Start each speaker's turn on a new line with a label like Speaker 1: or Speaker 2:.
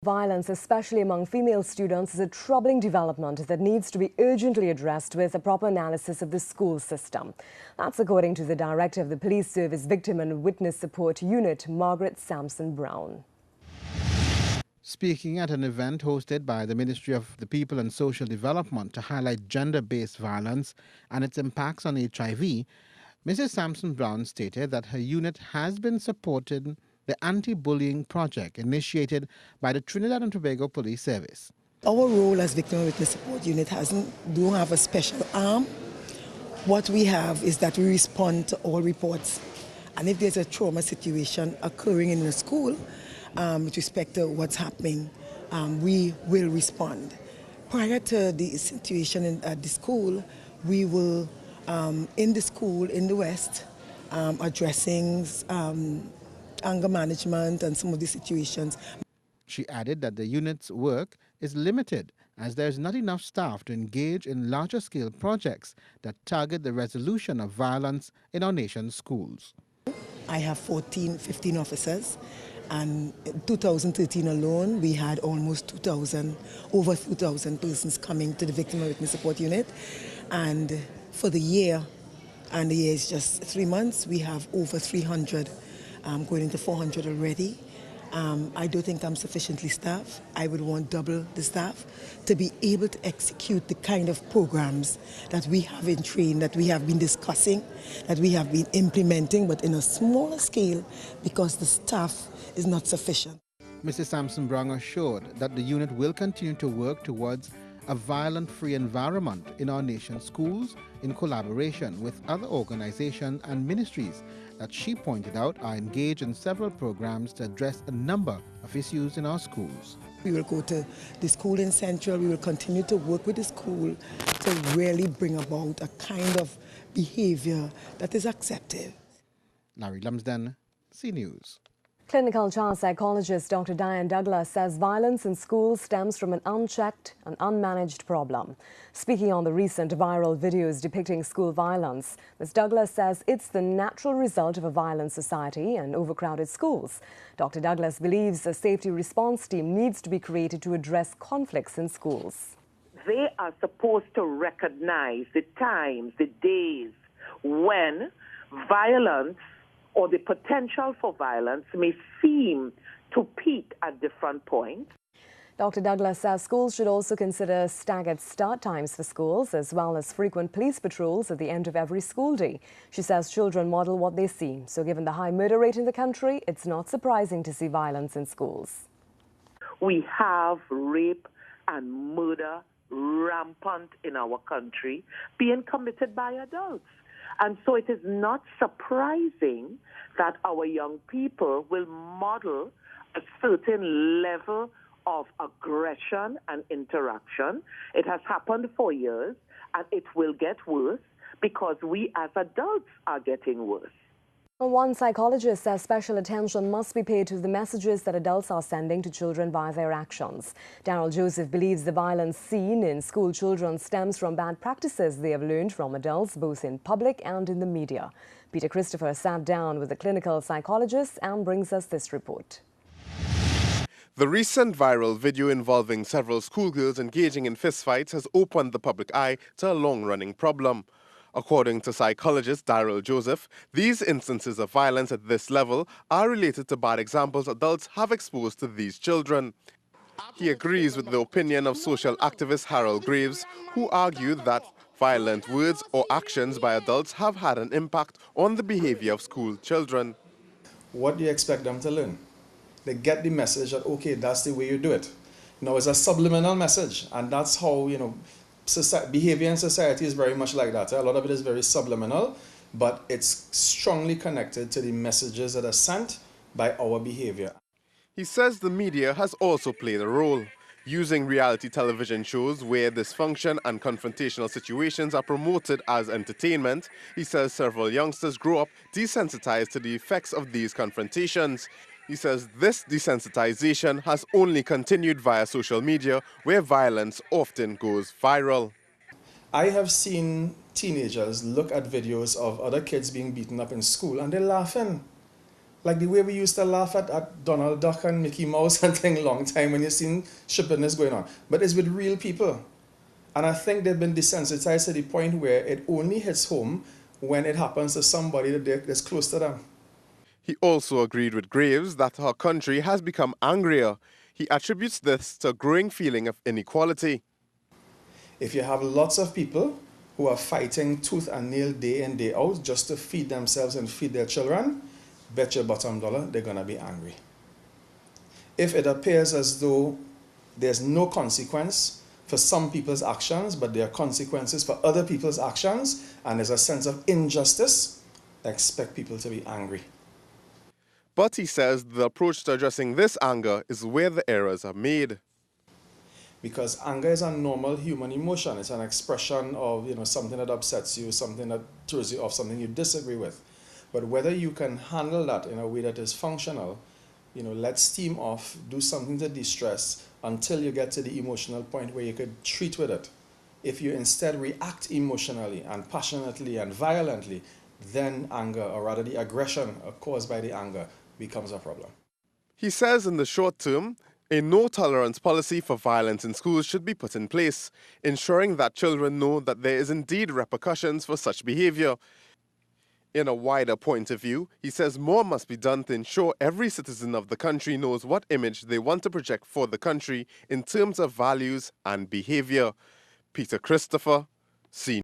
Speaker 1: violence, especially among female students, is a troubling development that needs to be urgently addressed with a proper analysis of the school system. That's according to the director of the Police Service Victim and Witness Support Unit, Margaret Sampson Brown.
Speaker 2: Speaking at an event hosted by the Ministry of the People and Social Development to highlight gender-based violence and its impacts on HIV, Mrs. Sampson Brown stated that her unit has been supporting the anti-bullying project initiated by the Trinidad and Tobago Police Service.
Speaker 3: Our role as Victim and Witness Support Unit don't have a special arm. What we have is that we respond to all reports. And if there's a trauma situation occurring in the school, with respect to what's happening, we will respond. Prior to the situation at the school, we were in the school in the West addressing anger management and some of the situations.
Speaker 2: She added that the unit's work is limited as there is not enough staff to engage in larger scale projects that target the resolution of violence in our nation's schools.
Speaker 3: I have 15 officers. And in 2013 alone, we had almost over 2,000 persons coming to the Victim and Witness Support Unit. And for the year, and the year is just 3 months, we have over 300, going into 400 already. I don't think I'm sufficiently staffed. I would want double the staff to be able to execute the kind of programs that we have in train, that we have been discussing, that we have been implementing, but in a smaller scale because the staff is not sufficient.
Speaker 2: Mrs. Sampson Brown assured that the unit will continue to work towards a violent-free environment in our nation's schools in collaboration with other organizations and ministries that she pointed out are engaged in several programs to address a number of issues in our schools.
Speaker 3: We will go to the school in Central. We will continue to work with the school to really bring about a kind of behavior that is accepted.
Speaker 2: Larry Lumsden, CNews.
Speaker 1: Clinical child psychologist Dr. Diane Douglas says violence in schools stems from an unchecked and unmanaged problem. Speaking on the recent viral videos depicting school violence, Ms. Douglas says it's the natural result of a violent society and overcrowded schools. Dr. Douglas believes a safety response team needs to be created to address conflicts in schools.
Speaker 4: They are supposed to recognize the times, the days when violence or the potential for violence may seem to peak at different points.
Speaker 1: Dr. Douglas says schools should also consider staggered start times for schools as well as frequent police patrols at the end of every school day. She says children model what they see, so given the high murder rate in the country, it's not surprising to see violence in schools.
Speaker 4: We have rape and murder rampant in our country being committed by adults. And so it is not surprising that our young people will model a certain level of aggression and interaction. It has happened for years, and it will get worse because we as adults are getting worse.
Speaker 1: One psychologist says special attention must be paid to the messages that adults are sending to children by their actions. Daryl Joseph believes the violence seen in school children stems from bad practices they have learned from adults, both in public and in the media. Peter Christopher sat down with a clinical psychologist and brings us this report.
Speaker 5: The recent viral video involving several schoolgirls engaging in fistfights has opened the public eye to a long-running problem. According to psychologist Daryl Joseph, these instances of violence at this level are related to bad examples adults have exposed to these children. He agrees with the opinion of social activist Harold Graves, who argued that violent words or actions by adults have had an impact on the behavior of school children.
Speaker 6: What do you expect them to learn? They get the message that, okay, that's the way you do it. Now, it's a subliminal message, and that's how, behavior in society is very much like that. A lot of it is very subliminal, but it's strongly connected to the messages that are sent by our behavior.
Speaker 5: He says the media has also played a role, using reality television shows where dysfunction and confrontational situations are promoted as entertainment. He says several youngsters grow up desensitized to the effects of these confrontations. He says this desensitization has only continued via social media, where violence often goes viral.
Speaker 6: I have seen teenagers look at videos of other kids being beaten up in school and they're laughing. Like the way we used to laugh at Donald Duck and Mickey Mouse and thing long time when you've seen stupidness going on. But it's with real people. And I think they've been desensitized to the point where it only hits home when it happens to somebody that's close to them.
Speaker 5: He also agreed with Graves that our country has become angrier. He attributes this to a growing feeling of inequality.
Speaker 6: If you have lots of people who are fighting tooth and nail day in, day out just to feed themselves and feed their children, bet your bottom dollar they're going to be angry. If it appears as though there's no consequence for some people's actions, but there are consequences for other people's actions, and there's a sense of injustice, expect people to be angry.
Speaker 5: But he says the approach to addressing this anger is where the errors are made.
Speaker 6: Because anger is a normal human emotion. It's an expression of something that upsets you, something that throws you off, something you disagree with. But whether you can handle that in a way that is functional, let steam off, do something to de-stress until you get to the emotional point where you could treat with it. If you instead react emotionally and passionately and violently, then anger, or rather the aggression caused by the anger, becomes a problem.
Speaker 5: He says in the short term, a no-tolerance policy for violence in schools should be put in place, ensuring that children know that there is indeed repercussions for such behavior. In a wider point of view, he says more must be done to ensure every citizen of the country knows what image they want to project for the country in terms of values and behavior. Peter Christopher, Senior.